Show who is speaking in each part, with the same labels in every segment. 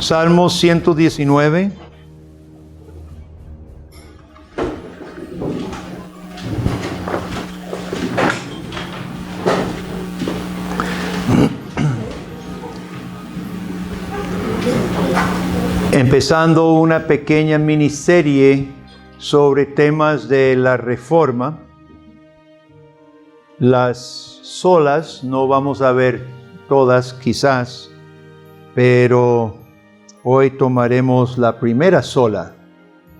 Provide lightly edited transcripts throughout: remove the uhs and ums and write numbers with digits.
Speaker 1: Salmo 119. Empezando una pequeña miniserie sobre temas de la Reforma. Las solas no vamos a ver todas quizás, pero hoy tomaremos la primera sola.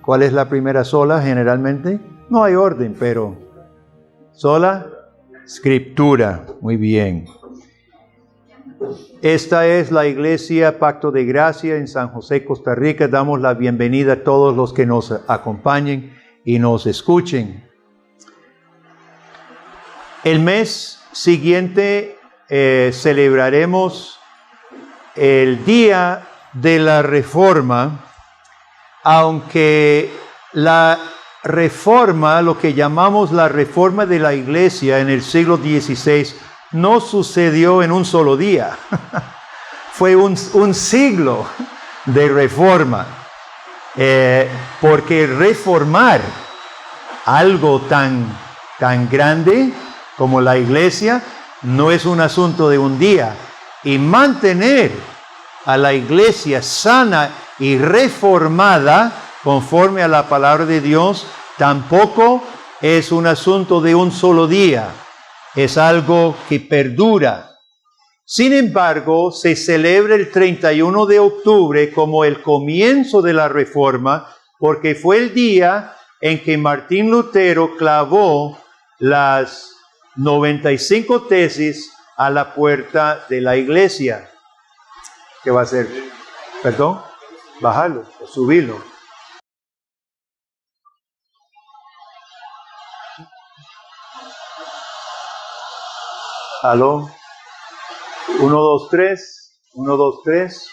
Speaker 1: ¿Cuál es la primera sola generalmente? No hay orden, pero sola Escritura. Muy bien. Esta es la Iglesia Pacto de Gracia en San José, Costa Rica. Damos la bienvenida a todos los que nos acompañen y nos escuchen. El mes siguiente celebraremos el Día de la Reforma, aunque la Reforma, lo que llamamos la Reforma de la Iglesia en el siglo XVI, no sucedió en un solo día. Fue un siglo de reforma. Porque reformar algo tan grande como la iglesia no es un asunto de un día. Y mantener a la iglesia sana y reformada conforme a la palabra de Dios tampoco es un asunto de un solo día. Es algo que perdura. Sin embargo, se celebra el 31 de octubre como el comienzo de la Reforma, porque fue el día en que Martín Lutero clavó las 95 tesis a la puerta de la iglesia. ¿Qué va a hacer? ¿Perdón? Bajarlo o subirlo. ¿Aló? 1, 2, 3. 1, 2, 3.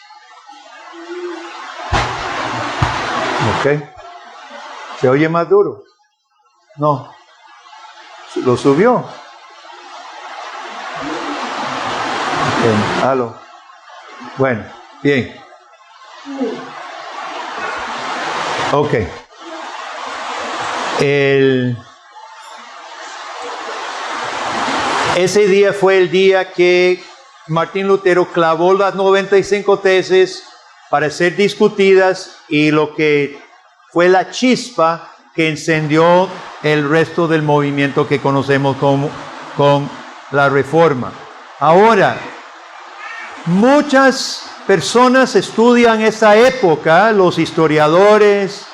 Speaker 1: Ok. ¿Se oye más duro? No. ¿Lo subió? Ok. ¿Aló? Bueno, bien. Ok. Ese día fue el día que Martín Lutero clavó las 95 tesis para ser discutidas y lo que fue la chispa que encendió el resto del movimiento que conocemos con la Reforma. Ahora, muchas personas estudian esa época, los historiadores,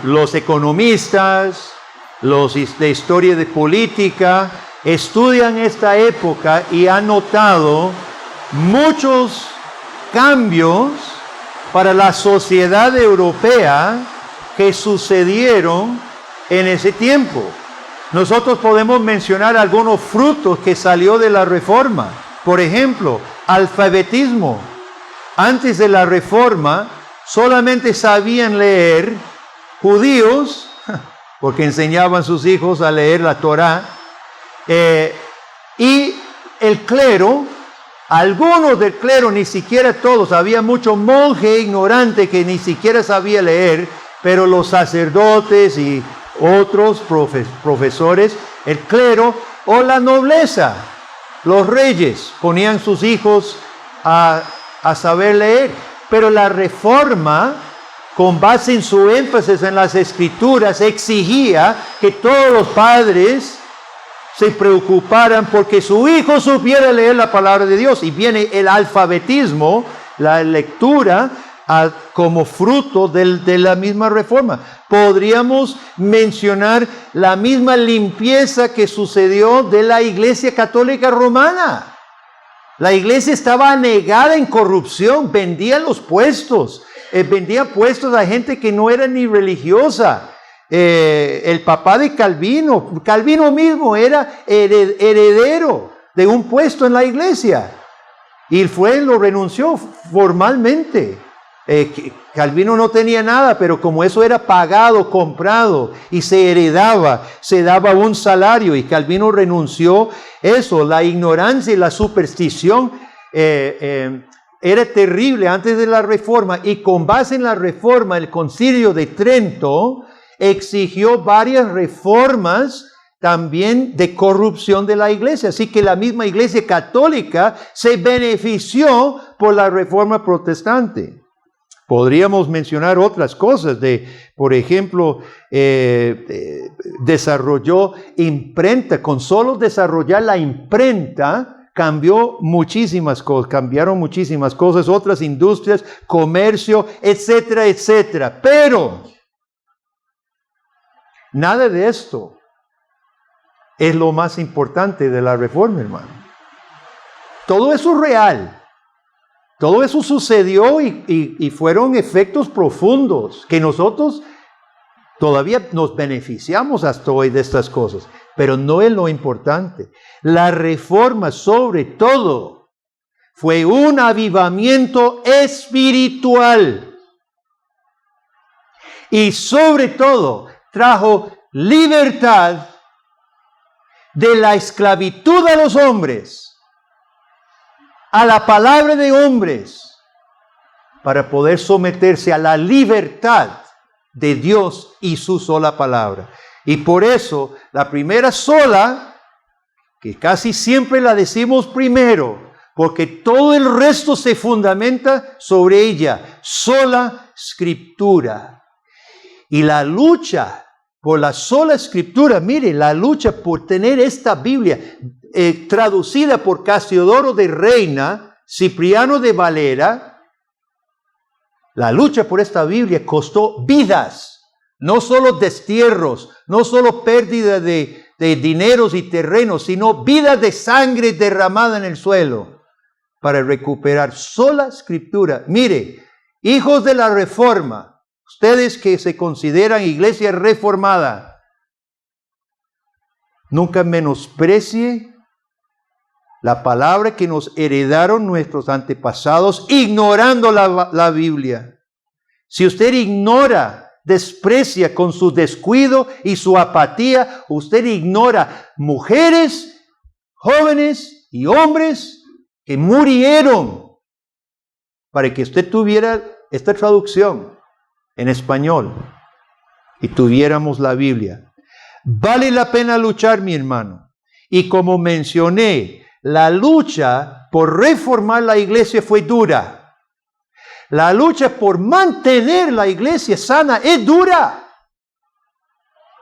Speaker 1: los economistas, los de historia de política, estudian esta época y han notado muchos cambios para la sociedad europea que sucedieron en ese tiempo. Nosotros podemos mencionar algunos frutos que salió de la Reforma. Por ejemplo, alfabetismo. Antes de la Reforma solamente sabían leer judíos, porque enseñaban a sus hijos a leer la Torá, y el clero, algunos del clero, ni siquiera todos, había mucho monje ignorante que ni siquiera sabía leer, pero los sacerdotes y otros profesores, el clero o la nobleza, los reyes, ponían sus hijos a saber leer. Pero la Reforma, con base en su énfasis en las Escrituras, exigía que todos los padres se preocuparan porque su hijo supiera leer la palabra de Dios. Y viene el alfabetismo, la lectura, como fruto de la misma Reforma. Podríamos mencionar la misma limpieza que sucedió de la Iglesia Católica Romana. La iglesia estaba anegada en corrupción, vendían los puestos, vendían puestos a gente que no era ni religiosa. El papá de Calvino mismo era heredero de un puesto en la iglesia y lo renunció formalmente. Calvino no tenía nada, pero como eso era pagado, comprado y se heredaba, se daba un salario y Calvino renunció. Eso, la ignorancia y la superstición era terrible antes de la Reforma, y con base en la Reforma, el Concilio de Trento exigió varias reformas también de corrupción de la iglesia. Así que la misma iglesia católica se benefició por la Reforma protestante. Podríamos mencionar otras cosas por ejemplo, desarrolló imprenta. Con solo desarrollar la imprenta, cambiaron muchísimas cosas, otras industrias, comercio, etcétera, etcétera. Pero nada de esto es lo más importante de la Reforma, hermano. Todo eso es real. Todo eso sucedió y fueron efectos profundos que nosotros todavía nos beneficiamos hasta hoy de estas cosas. Pero no es lo importante. La Reforma, sobre todo, fue un avivamiento espiritual. Y sobre todo, trajo libertad de la esclavitud a los hombres, a la palabra de hombres, para poder someterse a la libertad de Dios y su sola palabra. Y por eso, la primera sola, que casi siempre la decimos primero, porque todo el resto se fundamenta sobre ella, sola Escritura. Y la lucha por la sola Escritura, mire, la lucha por tener esta Biblia traducida por Casiodoro de Reina, Cipriano de Valera, la lucha por esta Biblia costó vidas, no solo destierros, no solo pérdida de dineros y terrenos, sino vidas de sangre derramada en el suelo para recuperar sola Escritura. Mire, hijos de la Reforma, ustedes que se consideran iglesia reformada, nunca menosprecie la palabra que nos heredaron nuestros antepasados, ignorando la Biblia. Si usted ignora, desprecia con su descuido y su apatía, usted ignora mujeres, jóvenes y hombres que murieron para que usted tuviera esta traducción en español y tuviéramos la Biblia. Vale la pena luchar, mi hermano. Y como mencioné, la lucha por reformar la iglesia fue dura. La lucha por mantener la iglesia sana es dura.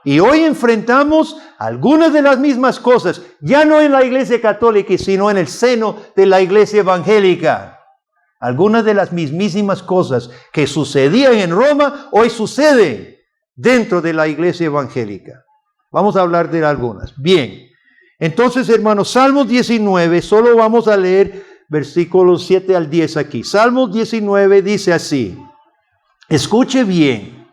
Speaker 1: Y hoy enfrentamos algunas de las mismas cosas, ya no en la iglesia católica, sino en el seno de la iglesia evangélica. Algunas de las mismísimas cosas que sucedían en Roma, hoy suceden dentro de la iglesia evangélica. Vamos a hablar de algunas. Bien, entonces, hermanos, Salmos 19, solo vamos a leer versículos 7 al 10 aquí. Salmos 19 dice así, escuche bien,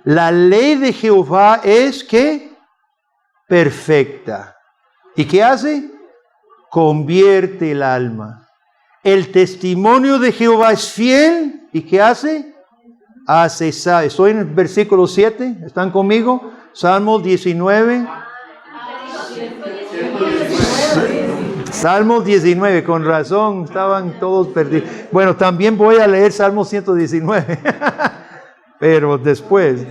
Speaker 1: la ley de Jehová es, ¿qué? Perfecta. ¿Y qué hace? Convierte el alma. El testimonio de Jehová es fiel. ¿Y qué hace? Hace sabio. Estoy en el versículo 7. ¿Están conmigo? Salmos 19. Salmos 19. Con razón, estaban todos perdidos. Bueno, también voy a leer Salmos 119. Pero después.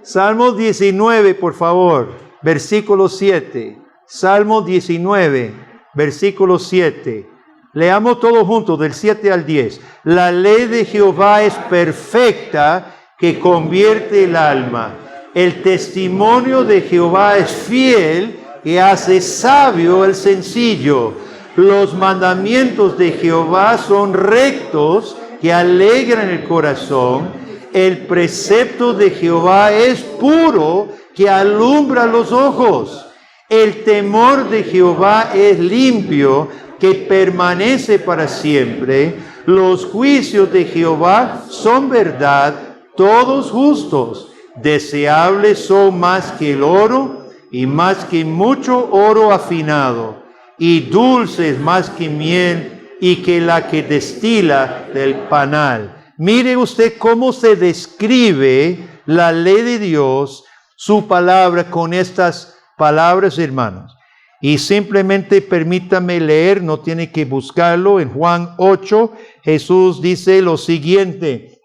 Speaker 1: Salmos 19, por favor. Versículo 7. Salmos 19, versículo 7. Leamos todos juntos del 7 al 10. La ley de Jehová es perfecta, que convierte el alma. El testimonio de Jehová es fiel, que hace sabio el sencillo. Los mandamientos de Jehová son rectos, que alegran el corazón. El precepto de Jehová es puro, que alumbra los ojos. El temor de Jehová es limpio, que permanece para siempre. Los juicios de Jehová son verdad, todos justos. Deseables son más que el oro, y más que mucho oro afinado, y dulces más que miel, y que la que destila del panal. Mire usted cómo se describe la ley de Dios, su palabra, con estas palabras, hermanos. Y simplemente permítame leer, no tiene que buscarlo. En Juan 8, Jesús dice lo siguiente: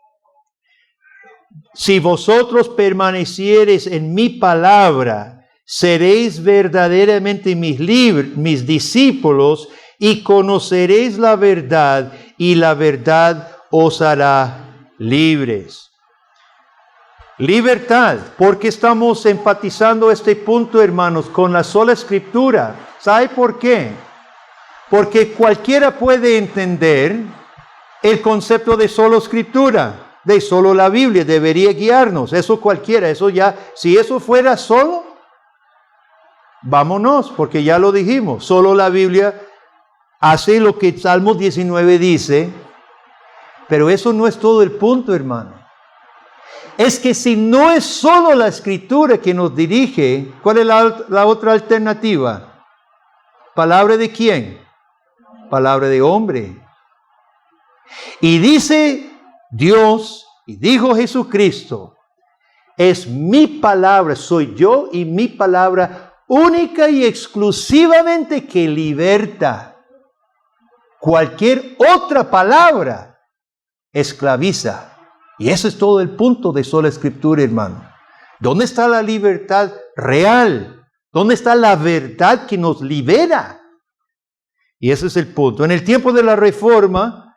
Speaker 1: si vosotros permaneciereis en mi palabra, seréis verdaderamente mis discípulos y conoceréis la verdad, y la verdad os hará libres. Libertad. ¿Por qué estamos enfatizando este punto, hermanos, con la sola escritura? ¿Sabe por qué? Porque cualquiera puede entender el concepto de solo escritura, de solo la Biblia, debería guiarnos. Eso cualquiera, eso ya, si eso fuera solo, vámonos, porque ya lo dijimos, solo la Biblia hace lo que Salmo 19 dice, pero eso no es todo el punto, hermano. Es que si no es solo la escritura que nos dirige, ¿cuál es la otra alternativa? ¿Palabra de quién? Palabra de hombre. Y dice Dios, y dijo Jesucristo, es mi palabra, soy yo y mi palabra única y exclusivamente que liberta. Cualquier otra palabra esclaviza. Y ese es todo el punto de sola escritura, hermano. ¿Dónde está la libertad real? ¿Dónde está la verdad que nos libera? Y ese es el punto. En el tiempo de la Reforma,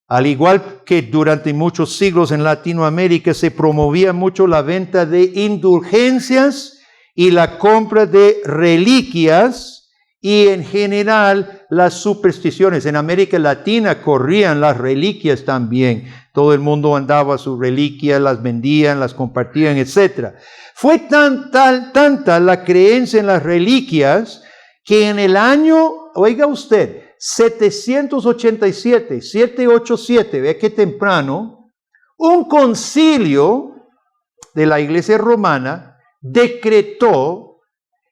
Speaker 1: al igual que durante muchos siglos en Latinoamérica, se promovía mucho la venta de indulgencias y la compra de reliquias, y en general las supersticiones. En América Latina corrían las reliquias también. Todo el mundo andaba sus reliquias, las vendían, las compartían, etc. Fue tanta la creencia en las reliquias que en el año, oiga usted, 787, vea qué temprano, un concilio de la Iglesia Romana decretó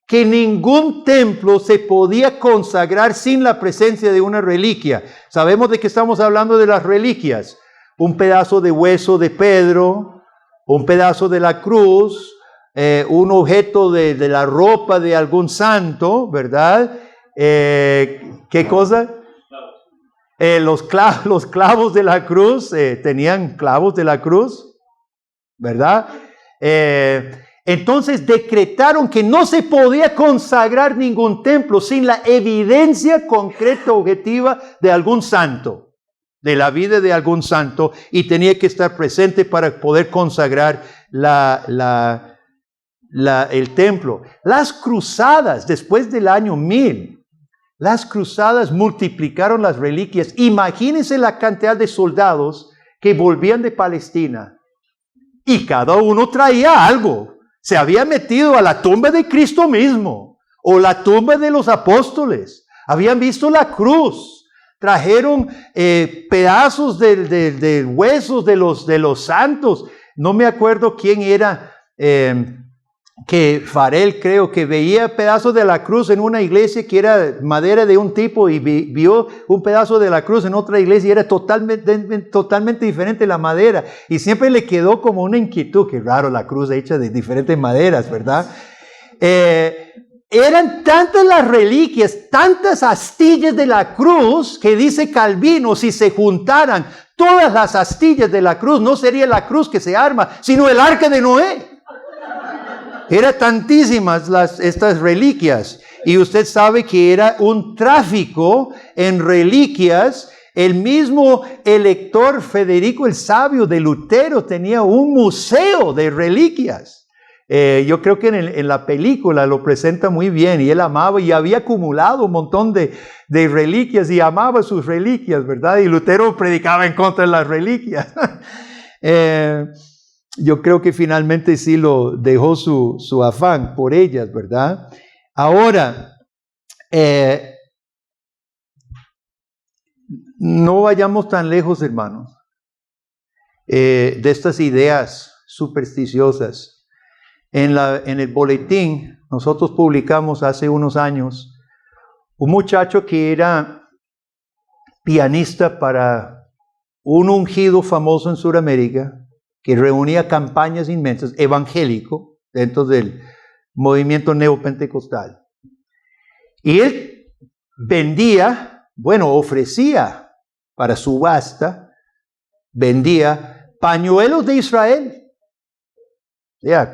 Speaker 1: que ningún templo se podía consagrar sin la presencia de una reliquia. Sabemos de qué estamos hablando de las reliquias. Un pedazo de hueso de Pedro, un pedazo de la cruz, un objeto de la ropa de algún santo, ¿verdad? ¿Qué cosa? Los clavos de la cruz, tenían clavos de la cruz, ¿verdad? Entonces decretaron que no se podía consagrar ningún templo sin la evidencia concreta, objetiva de algún santo, de la vida de algún santo, y tenía que estar presente para poder consagrar el templo. Las cruzadas, después del año 1000, las cruzadas multiplicaron las reliquias. Imagínense la cantidad de soldados que volvían de Palestina y cada uno traía algo. Se había metido a la tumba de Cristo mismo o la tumba de los apóstoles. Habían visto la cruz. Trajeron pedazos de huesos de los santos. No me acuerdo quién era, que Farel creo que veía pedazos de la cruz en una iglesia que era madera de un tipo y vio un pedazo de la cruz en otra iglesia y era totalmente diferente la madera, y siempre le quedó como una inquietud, que raro, la cruz hecha de diferentes maderas, ¿verdad? Eran tantas las reliquias, tantas astillas de la cruz, que dice Calvino, si se juntaran todas las astillas de la cruz, no sería la cruz que se arma, sino el arca de Noé. Eran tantísimas estas reliquias, y usted sabe que era un tráfico en reliquias. El mismo elector Federico el Sabio de Lutero tenía un museo de reliquias. Yo creo que en la película lo presenta muy bien, y él amaba y había acumulado un montón de reliquias y amaba sus reliquias, ¿verdad? Y Lutero predicaba en contra de las reliquias. Yo creo que finalmente sí lo dejó su afán por ellas, ¿verdad? Ahora, no vayamos tan lejos, hermanos, de estas ideas supersticiosas. En el boletín, nosotros publicamos hace unos años un muchacho que era pianista para un ungido famoso en Sudamérica, que reunía campañas inmensas, evangélico, dentro del movimiento neopentecostal. Y él vendía, ofrecía para subasta, vendía pañuelos de Israel.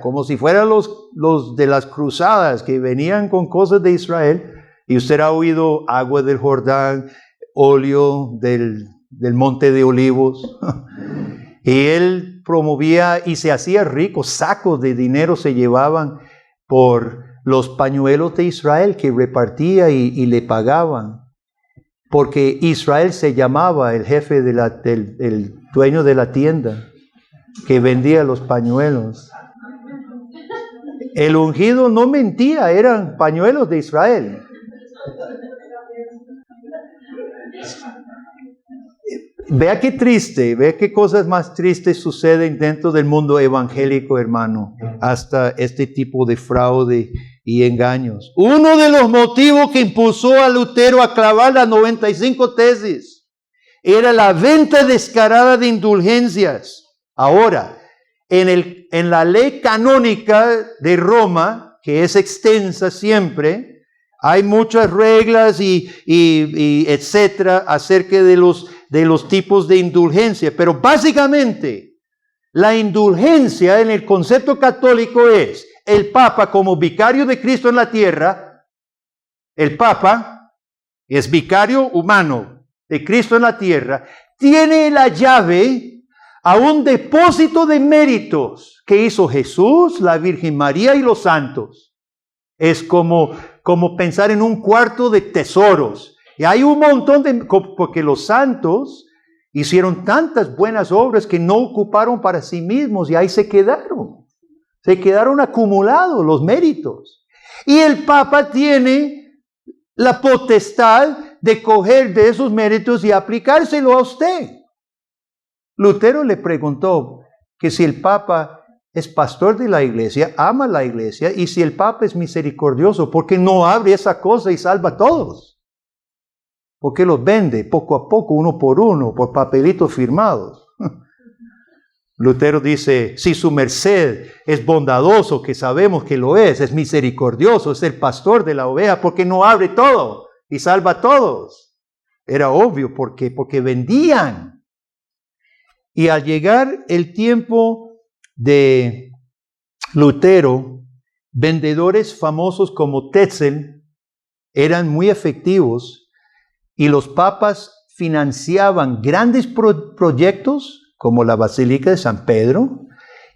Speaker 1: Como si fueran los de las cruzadas que venían con cosas de Israel. Y usted ha oído agua del Jordán, óleo del monte de olivos. Y él promovía y se hacía rico, sacos de dinero se llevaban por los pañuelos de Israel que repartía y le pagaban. Porque Israel se llamaba el jefe el dueño de la tienda que vendía los pañuelos. El ungido no mentía, eran pañuelos de Israel. Vea qué triste, vea qué cosas más tristes suceden dentro del mundo evangélico, hermano, hasta este tipo de fraude y engaños. Uno de los motivos que impulsó a Lutero a clavar las 95 tesis era la venta descarada de indulgencias. Ahora, en la ley canónica de Roma, que es extensa siempre, hay muchas reglas y etcétera acerca de los tipos de indulgencia. Pero básicamente, la indulgencia en el concepto católico es el Papa como vicario de Cristo en la tierra. El Papa es vicario humano de Cristo en la tierra. Tiene la llave a un depósito de méritos que hizo Jesús, la Virgen María y los santos. Es como pensar en un cuarto de tesoros. Y hay un montón porque los santos hicieron tantas buenas obras que no ocuparon para sí mismos y ahí se quedaron. Se quedaron acumulados los méritos. Y el Papa tiene la potestad de coger de esos méritos y aplicárselo a usted. Lutero le preguntó que si el Papa es pastor de la iglesia, ama la iglesia, y si el Papa es misericordioso, ¿por qué no abre esa cosa y salva a todos? ¿Por qué los vende poco a poco, uno por uno, por papelitos firmados? Lutero dice, si su merced es bondadoso, que sabemos que lo es misericordioso, es el pastor de la oveja, ¿por qué no abre todo y salva a todos? Era obvio, porque vendían. Y al llegar el tiempo de Lutero, vendedores famosos como Tetzel eran muy efectivos y los papas financiaban grandes proyectos como la Basílica de San Pedro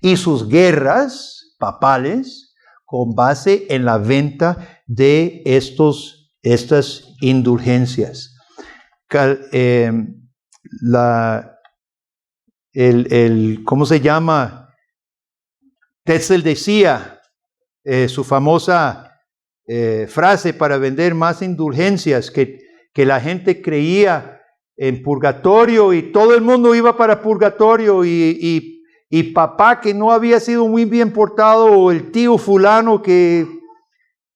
Speaker 1: y sus guerras papales con base en la venta de estas indulgencias. ¿Cómo se llama? Tetzel decía su famosa frase para vender más indulgencias, que la gente creía en purgatorio y todo el mundo iba para purgatorio y papá que no había sido muy bien portado o el tío fulano que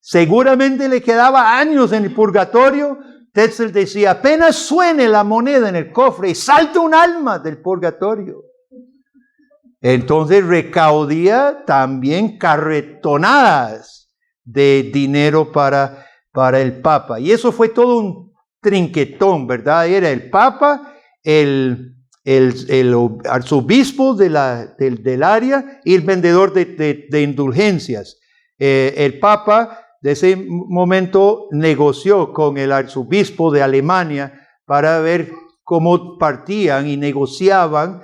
Speaker 1: seguramente le quedaba años en el purgatorio. Tetzel decía, apenas suene la moneda en el cofre y salta un alma del purgatorio. Entonces recaudía también carretonadas de dinero para el Papa. Y eso fue todo un trinquetón, ¿verdad? Era el Papa, el arzobispo del área y el vendedor de indulgencias. El Papa de ese momento negoció con el arzobispo de Alemania para ver cómo partían y negociaban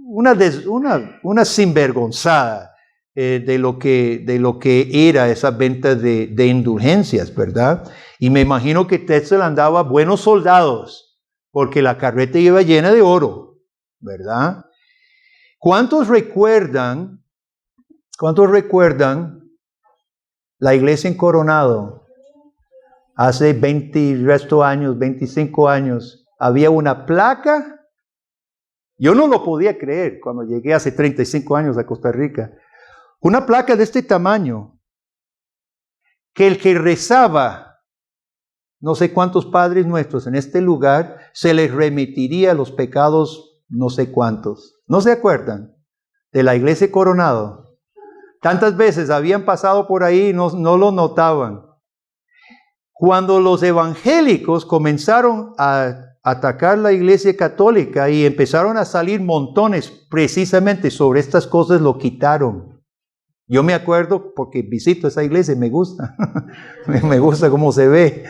Speaker 1: una sinvergonzada de lo que era esa venta de indulgencias, ¿verdad? Y me imagino que Tetzel andaba buenos soldados porque la carreta iba llena de oro, ¿verdad? ¿Cuántos recuerdan la iglesia en Coronado? Hace 25 años, había una placa. Yo no lo podía creer cuando llegué hace 35 años a Costa Rica. Una placa de este tamaño, que el que rezaba no sé cuántos padres nuestros en este lugar, se les remitiría los pecados no sé cuántos. ¿No se acuerdan de la iglesia Coronado? Tantas veces habían pasado por ahí y no lo notaban. Cuando los evangélicos comenzaron a atacar la iglesia católica y empezaron a salir montones precisamente sobre estas cosas, lo quitaron. Yo me acuerdo porque visito esa iglesia y me gusta. Me gusta cómo se ve.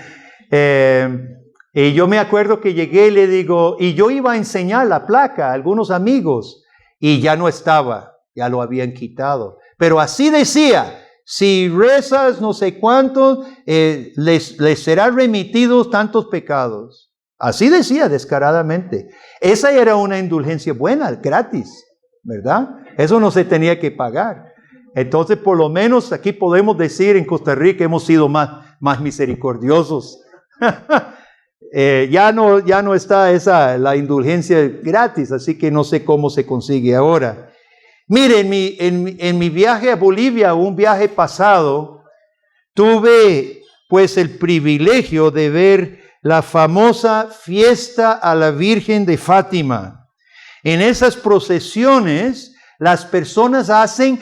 Speaker 1: Y yo me acuerdo que llegué y le digo, y yo iba a enseñar la placa a algunos amigos y ya no estaba, ya lo habían quitado. Pero así decía, si rezas no sé cuántos, les serán remitidos tantos pecados. Así decía descaradamente. Esa era una indulgencia buena, gratis, ¿verdad? Eso no se tenía que pagar. Entonces, por lo menos aquí podemos decir en Costa Rica hemos sido más misericordiosos. Ya no está la indulgencia gratis, así que no sé cómo se consigue ahora. Mire, en mi viaje a Bolivia, un viaje pasado, tuve pues el privilegio de ver la famosa fiesta a la Virgen de Fátima. En esas procesiones, las personas hacen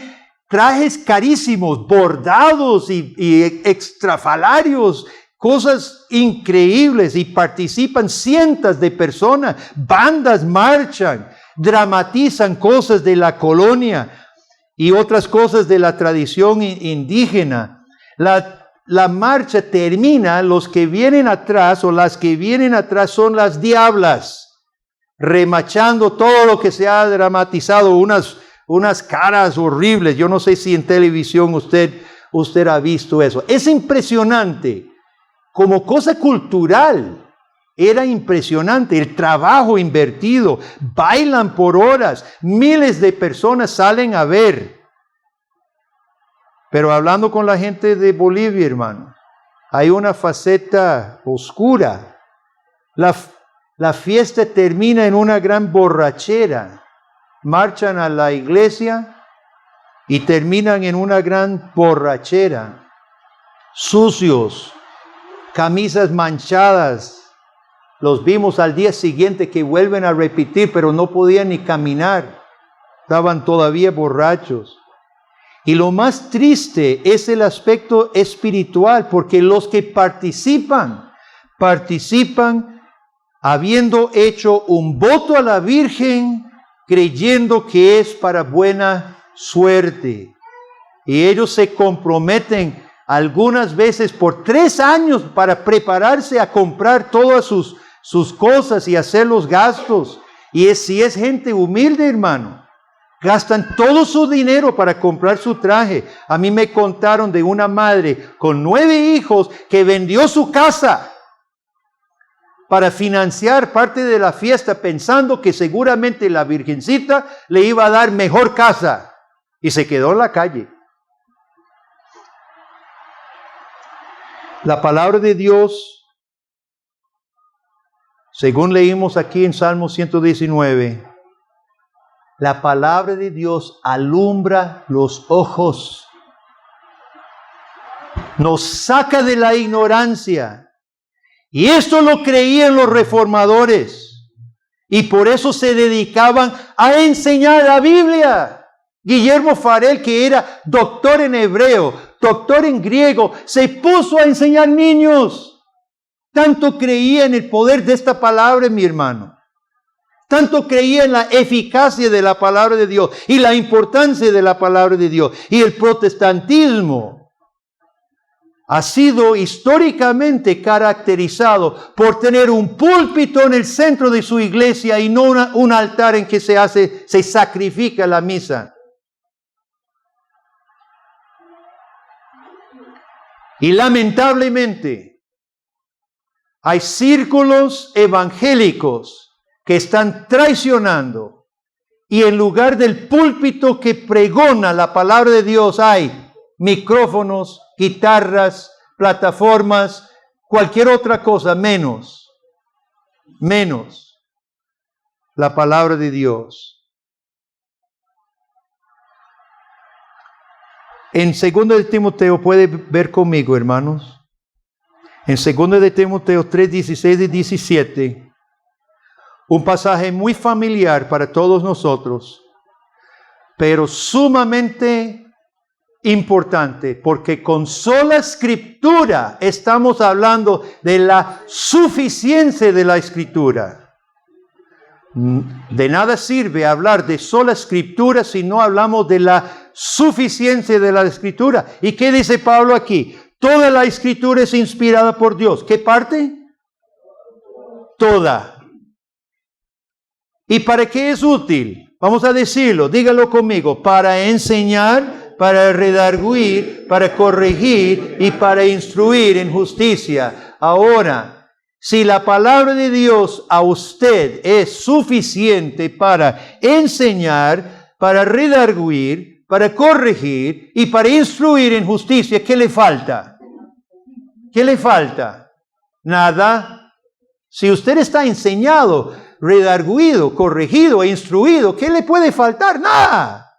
Speaker 1: trajes carísimos, bordados y extrafalarios, cosas increíbles, y participan cientos de personas, bandas marchan, dramatizan cosas de la colonia y otras cosas de la tradición indígena. La marcha termina, los que vienen atrás o las que vienen atrás son las diablas, remachando todo lo que se ha dramatizado, unas caras horribles. Yo no sé si en televisión usted ha visto eso. Es impresionante. Como cosa cultural, era impresionante el trabajo invertido. Bailan por horas, miles de personas salen a ver. Pero hablando con la gente de Bolivia, hermano, hay una faceta oscura. La fiesta termina en una gran borrachera. Marchan a la iglesia y terminan en una gran borrachera. Sucios, camisas manchadas. Los vimos al día siguiente que vuelven a repetir, pero no podían ni caminar. Estaban todavía borrachos. Y lo más triste es el aspecto espiritual, porque los que participan habiendo hecho un voto a la Virgen, creyendo que es para buena suerte. Y ellos se comprometen algunas veces por 3 años para prepararse a comprar todas sus cosas y hacer los gastos. Y si es gente humilde, hermano, gastan todo su dinero para comprar su traje. A mí me contaron de una madre con 9 hijos que vendió su casa para financiar parte de la fiesta, pensando que seguramente la Virgencita le iba a dar mejor casa. Y se quedó en la calle. La palabra de Dios, según leímos aquí en Salmo 119, la palabra de Dios alumbra los ojos, nos saca de la ignorancia. Y esto lo creían los reformadores. Y por eso se dedicaban a enseñar la Biblia. Guillermo Farel, que era doctor en hebreo, doctor en griego, se puso a enseñar niños. Tanto creía en el poder de esta palabra, mi hermano. Tanto creía en la eficacia de la palabra de Dios y la importancia de la palabra de Dios. Y el protestantismo ha sido históricamente caracterizado por tener un púlpito en el centro de su iglesia y no un altar en que se sacrifica la misa. Y lamentablemente hay círculos evangélicos que están traicionando, y en lugar del púlpito que pregona la palabra de Dios hay micrófonos, guitarras, plataformas, cualquier otra cosa menos la palabra de Dios. En 2 de Timoteo, puede ver conmigo, hermanos. En 2 de Timoteo 3, 16 y 17, un pasaje muy familiar para todos nosotros, pero sumamente importante, porque con sola escritura estamos hablando de la suficiencia de la escritura. De nada sirve hablar de sola escritura si no hablamos de la suficiencia de la escritura. ¿Y qué dice Pablo aquí? Toda la escritura es inspirada por Dios. ¿Qué parte? Toda. ¿Y para qué es útil? Vamos a decirlo, dígalo conmigo. Para enseñar, para redarguir, para corregir y para instruir en justicia. Ahora, si la palabra de Dios a usted es suficiente para enseñar, para redarguir, para corregir y para instruir en justicia, ¿qué le falta? ¿Qué le falta? Nada. Si usted está enseñado, redarguido, corregido e instruido, ¿qué le puede faltar? Nada.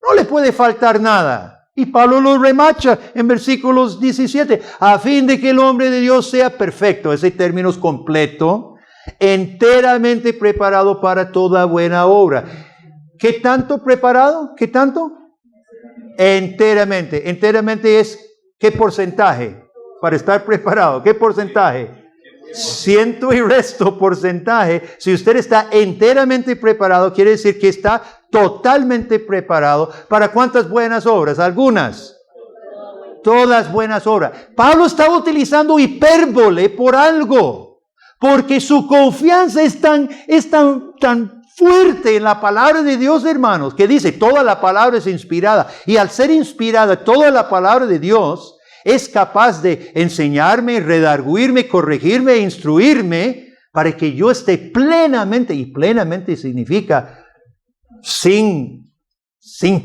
Speaker 1: No le puede faltar nada. Y Pablo lo remacha en versículos 17, a fin de que el hombre de Dios sea perfecto. Ese término es completo, enteramente preparado para toda buena obra. ¿Qué tanto preparado? ¿Qué tanto? Enteramente. Enteramente es, ¿qué porcentaje? Para estar preparado, ¿qué porcentaje? Ciento y resto porcentaje. Si usted está enteramente preparado, quiere decir que está totalmente preparado. ¿Para cuántas buenas obras? Algunas. Todas buenas obras. Pablo estaba utilizando hipérbole por algo, porque su confianza es tan fuerte en la palabra de Dios, hermanos, que dice, toda la palabra es inspirada. Y al ser inspirada, toda la palabra de Dios es capaz de enseñarme, redarguirme, corregirme, instruirme, para que yo esté plenamente, y plenamente significa sin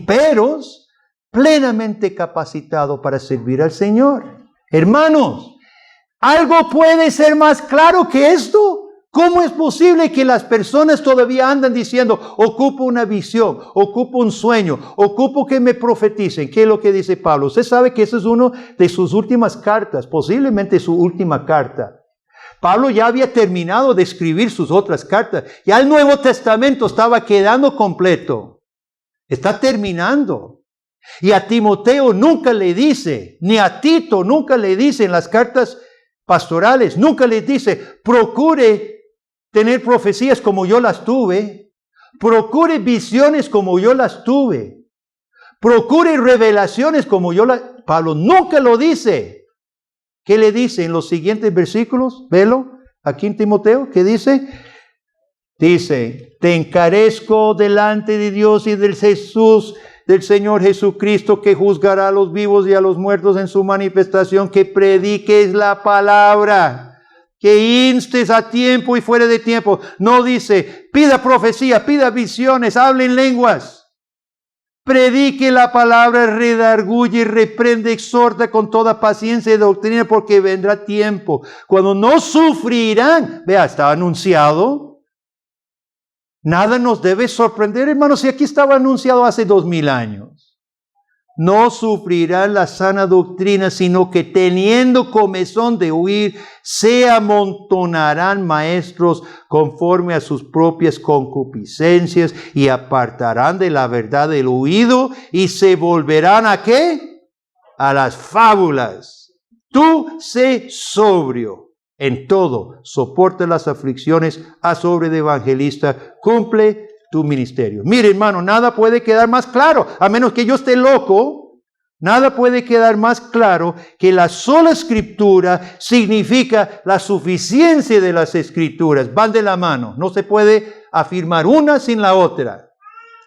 Speaker 1: peros, plenamente capacitado para servir al Señor. Hermanos, ¿algo puede ser más claro que esto? ¿Cómo es posible que las personas todavía andan diciendo, ocupo una visión, ocupo un sueño, ocupo que me profeticen? ¿Qué es lo que dice Pablo? Usted sabe que esa es una de sus últimas cartas, posiblemente su última carta. Pablo ya había terminado de escribir sus otras cartas. Ya el Nuevo Testamento estaba quedando completo. Está terminando. Y a Timoteo nunca le dice, ni a Tito nunca le dice en las cartas pastorales, nunca le dice, procure tener profecías como yo las tuve. Procure visiones como yo las tuve. Procure revelaciones como yo las... Pablo nunca lo dice. ¿Qué le dice en los siguientes versículos? Velo, aquí en Timoteo, ¿qué dice? Dice, te encarezco delante de Dios y del Señor Jesucristo, que juzgará a los vivos y a los muertos en su manifestación, que prediques la palabra, que instes a tiempo y fuera de tiempo. No dice, pida profecía, pida visiones, hable en lenguas. Predique la palabra, redarguye, reprende, exhorta con toda paciencia y doctrina, porque vendrá tiempo cuando no sufrirán. Vea, está anunciado. Nada nos debe sorprender, hermanos, si aquí estaba anunciado hace 2000 años. No sufrirán la sana doctrina, sino que teniendo comezón de huir, se amontonarán maestros conforme a sus propias concupiscencias y apartarán de la verdad el oído y se volverán ¿a qué? A las fábulas. Tú sé sobrio en todo, soporta las aflicciones, haz obra de evangelista, cumple tu ministerio. Mire, hermano, nada puede quedar más claro, a menos que yo esté loco. Nada puede quedar más claro que la sola escritura significa la suficiencia de las escrituras. Van de la mano, no se puede afirmar una sin la otra.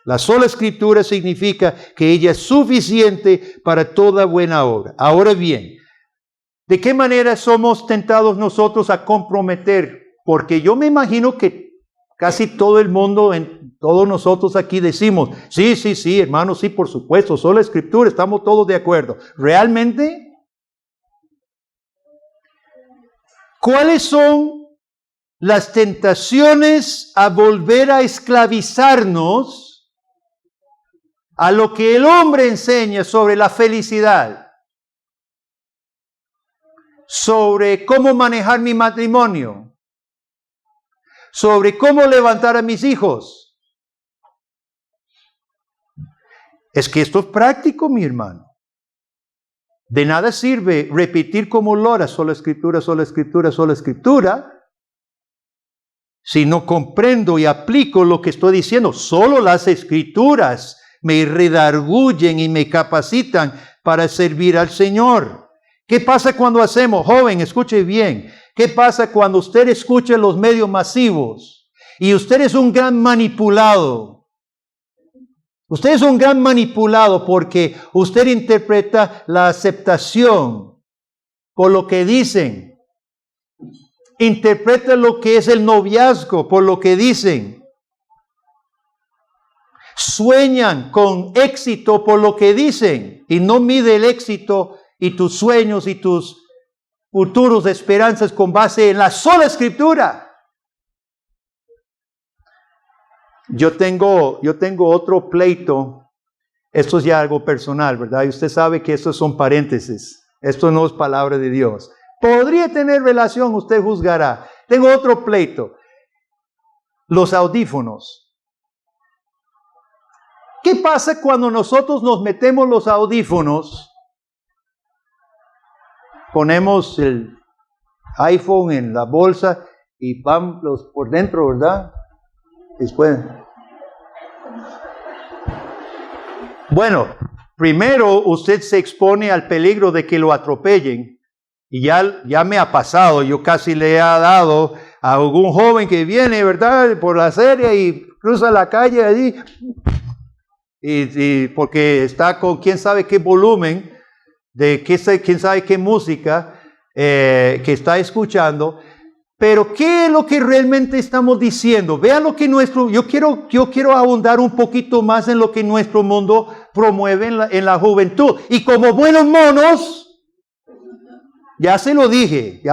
Speaker 1: La sola escritura significa que ella es suficiente para toda buena obra. Ahora bien, ¿de qué manera somos tentados nosotros a comprometer? Porque yo me imagino que casi todo el mundo, todos nosotros aquí decimos, sí, hermano, sí, por supuesto, sola escritura, estamos todos de acuerdo. ¿Realmente? ¿Cuáles son las tentaciones a volver a esclavizarnos a lo que el hombre enseña sobre la felicidad? Sobre cómo manejar mi matrimonio, sobre cómo levantar a mis hijos. Es que esto es práctico, mi hermano. De nada sirve repetir como lora, sola escritura, sola escritura, sola escritura, si no comprendo y aplico lo que estoy diciendo. Solo las escrituras me redarguyen y me capacitan para servir al Señor. ¿Qué pasa cuando hacemos? Joven, escuche bien. ¿Qué pasa cuando usted escucha los medios masivos y usted es un gran manipulado? Usted es un gran manipulado porque usted interpreta la aceptación por lo que dicen. Interpreta lo que es el noviazgo por lo que dicen. Sueñan con éxito por lo que dicen y no mide el éxito y tus sueños y tus futuros esperanzas con base en la sola escritura. Yo tengo otro pleito. Esto es ya algo personal, ¿verdad? Y usted sabe que estos son paréntesis. Esto no es palabra de Dios. Podría tener relación, usted juzgará. Tengo otro pleito. Los audífonos. ¿Qué pasa cuando nosotros nos metemos los audífonos? Ponemos el iPhone en la bolsa y vamos por dentro, ¿verdad? Después. Bueno, primero usted se expone al peligro de que lo atropellen. Y ya me ha pasado, yo casi le he dado a algún joven que viene, ¿verdad? Por la serie y cruza la calle allí. Y porque está con quién sabe qué volumen, quién sabe qué música que está escuchando. Pero ¿qué es lo que realmente estamos diciendo? Vean lo que yo quiero abundar un poquito más en lo que nuestro mundo promueve en la juventud. Y como buenos monos, ya se lo dije,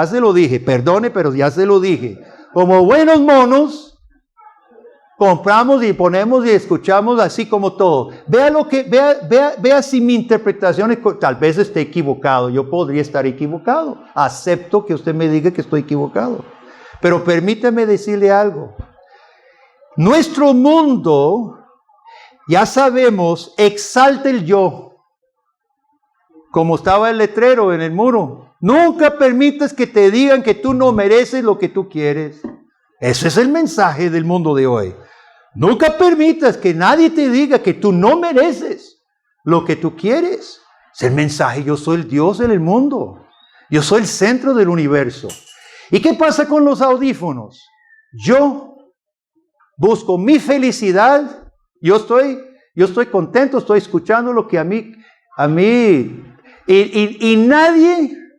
Speaker 1: perdone, pero ya se lo dije. Como buenos monos, compramos y ponemos y escuchamos así como todo. Vea si mi interpretación tal vez esté equivocado. Yo podría estar equivocado. Acepto que usted me diga que estoy equivocado. Pero permítame decirle algo. Nuestro mundo, ya sabemos, exalta el yo. Como estaba el letrero en el muro. Nunca permitas que te digan que tú no mereces lo que tú quieres. Ese es el mensaje del mundo de hoy. Nunca permitas que nadie te diga que tú no mereces lo que tú quieres. Es el mensaje, yo soy el Dios en el mundo. Yo soy el centro del universo. ¿Y qué pasa con los audífonos? Yo busco mi felicidad. Yo estoy contento, estoy escuchando lo que a mí, y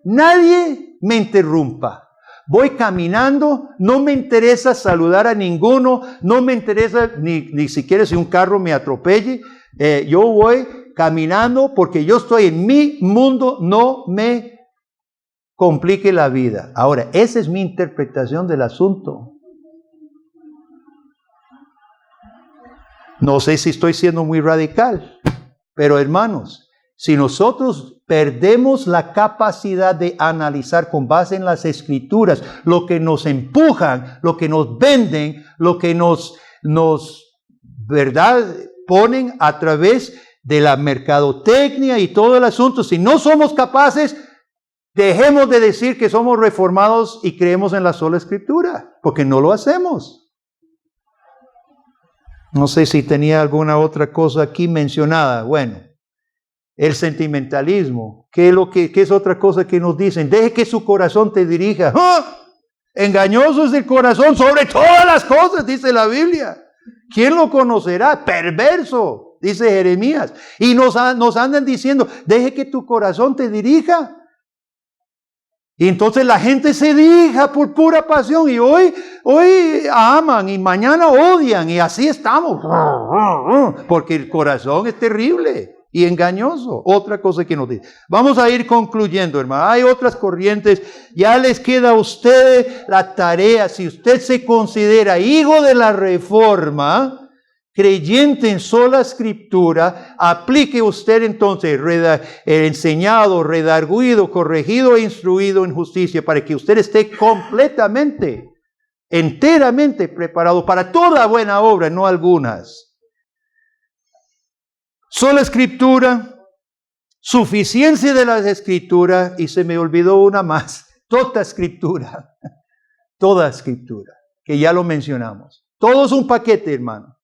Speaker 1: nadie me interrumpa. Voy caminando, no me interesa saludar a ninguno, no me interesa ni siquiera si un carro me atropelle. Yo voy caminando porque yo estoy en mi mundo, no me complique la vida. Ahora, esa es mi interpretación del asunto. No sé si estoy siendo muy radical, pero hermanos, si nosotros perdemos la capacidad de analizar con base en las escrituras lo que nos empujan, lo que nos venden, lo que nos ¿verdad?, ponen a través de la mercadotecnia y todo el asunto, si no somos capaces, dejemos de decir que somos reformados y creemos en la sola escritura, porque no lo hacemos. No sé si tenía alguna otra cosa aquí mencionada. Bueno, el sentimentalismo. ¿Qué es otra cosa que nos dicen? Deje que su corazón te dirija. ¡Ah! Engañoso es el corazón sobre todas las cosas, dice la Biblia. ¿Quién lo conocerá? Perverso, dice Jeremías. Y nos andan diciendo, deje que tu corazón te dirija. Y entonces la gente se dirija por pura pasión y hoy aman y mañana odian y así estamos. Porque el corazón es terrible y engañoso. Otra cosa que nos dice. Vamos a ir concluyendo, hermano. Hay otras corrientes. Ya les queda a usted la tarea. Si usted se considera hijo de la Reforma, creyente en sola escritura, aplique usted entonces enseñado, redarguido, corregido e instruido en justicia para que usted esté completamente, enteramente preparado para toda buena obra, no algunas. Sola Escritura, suficiencia de las Escrituras, y se me olvidó una más, toda Escritura, que ya lo mencionamos. Todo es un paquete, hermano.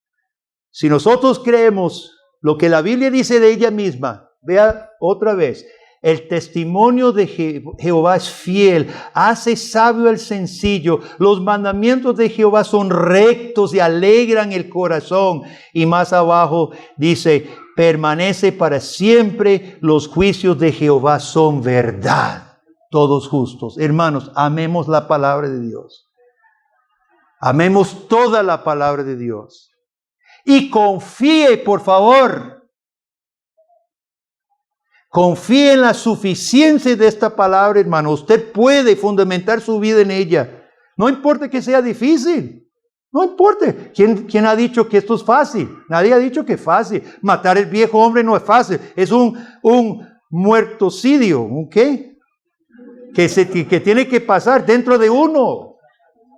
Speaker 1: Si nosotros creemos lo que la Biblia dice de ella misma, vea otra vez, el testimonio de Jehová es fiel, hace sabio al sencillo, los mandamientos de Jehová son rectos y alegran el corazón. Y más abajo dice, permanece para siempre, los juicios de Jehová son verdad, todos justos. Hermanos, amemos la palabra de Dios. Amemos toda la palabra de Dios. Y confíe, por favor. Confíe en la suficiencia de esta palabra, hermano. Usted puede fundamentar su vida en ella. No importa que sea difícil. No importa. ¿Quién ha dicho que esto es fácil? Nadie ha dicho que es fácil. Matar al viejo hombre no es fácil. Es un muertocidio. ¿Un qué? Que tiene que pasar dentro de uno.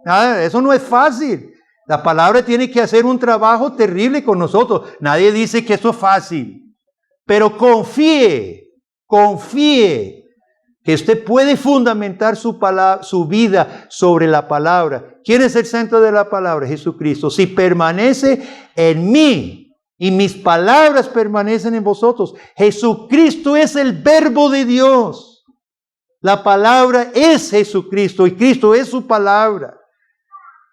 Speaker 1: Nada, eso no es fácil. La palabra tiene que hacer un trabajo terrible con nosotros. Nadie dice que esto es fácil. Pero confíe que usted puede fundamentar su vida sobre la palabra. ¿Quién es el centro de la palabra? Jesucristo. Si permanece en mí y mis palabras permanecen en vosotros, Jesucristo es el verbo de Dios. La palabra es Jesucristo y Cristo es su palabra.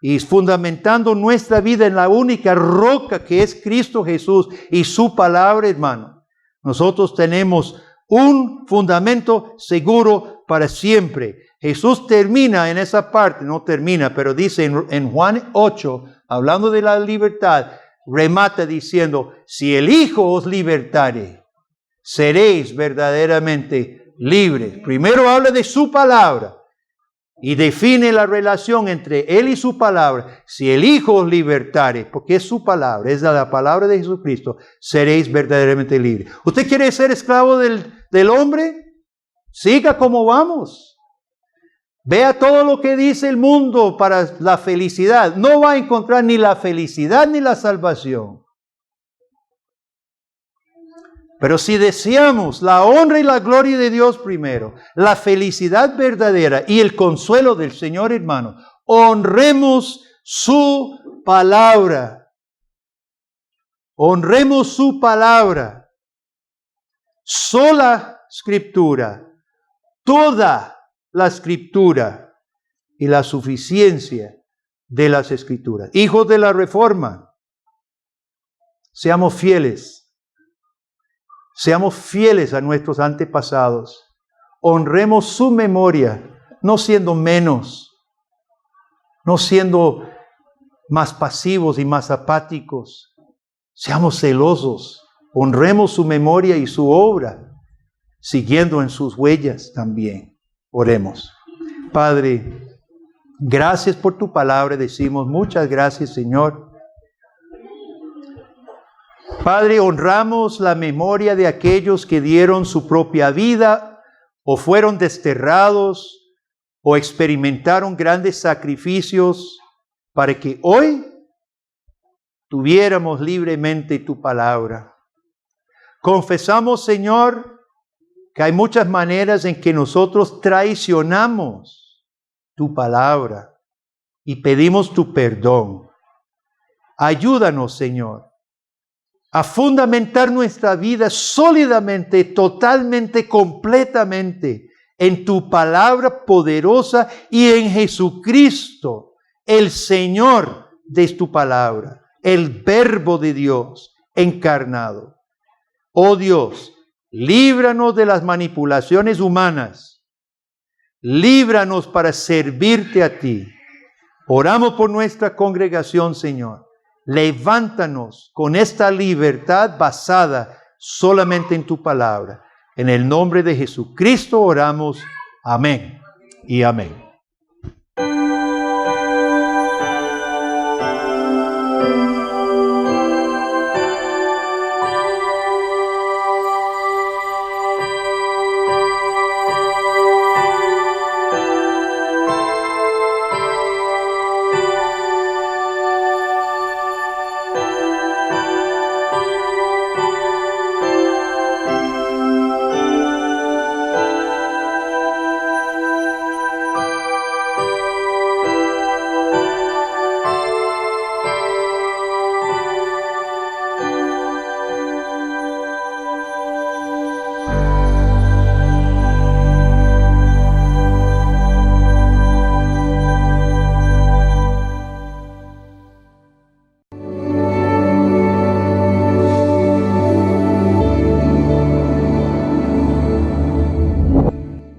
Speaker 1: Y fundamentando nuestra vida en la única roca que es Cristo Jesús y su palabra, hermano, nosotros tenemos un fundamento seguro para siempre. Jesús termina en esa parte, no termina, pero dice en Juan 8, hablando de la libertad, remata diciendo, si el Hijo os libertare, seréis verdaderamente libres. Primero habla de su palabra y define la relación entre Él y su palabra. Si el Hijo os libertare, porque es su palabra, es la palabra de Jesucristo, seréis verdaderamente libres. ¿Usted quiere ser esclavo del hombre? Siga como vamos. Vea todo lo que dice el mundo para la felicidad. No va a encontrar ni la felicidad ni la salvación. Pero si deseamos la honra y la gloria de Dios primero, la felicidad verdadera y el consuelo del Señor, hermano, honremos su palabra. Honremos su palabra. Sola Escritura, toda la Escritura y la suficiencia de las Escrituras. Hijos de la Reforma, seamos fieles. Seamos fieles a nuestros antepasados. Honremos su memoria, no siendo menos, no siendo más pasivos y más apáticos. Seamos celosos. Honremos su memoria y su obra, siguiendo en sus huellas también. Oremos. Padre, gracias por tu palabra. Decimos muchas gracias, Señor. Padre, honramos la memoria de aquellos que dieron su propia vida o fueron desterrados o experimentaron grandes sacrificios para que hoy tuviéramos libremente tu palabra. Confesamos, Señor, que hay muchas maneras en que nosotros traicionamos tu palabra y pedimos tu perdón. Ayúdanos, Señor, a fundamentar nuestra vida sólidamente, totalmente, completamente en tu palabra poderosa y en Jesucristo, el Señor de tu palabra, el Verbo de Dios encarnado. Oh Dios, líbranos de las manipulaciones humanas. Líbranos para servirte a ti. Oramos por nuestra congregación, Señor. Levántanos con esta libertad basada solamente en tu palabra. En el nombre de Jesucristo oramos. Amén y amén.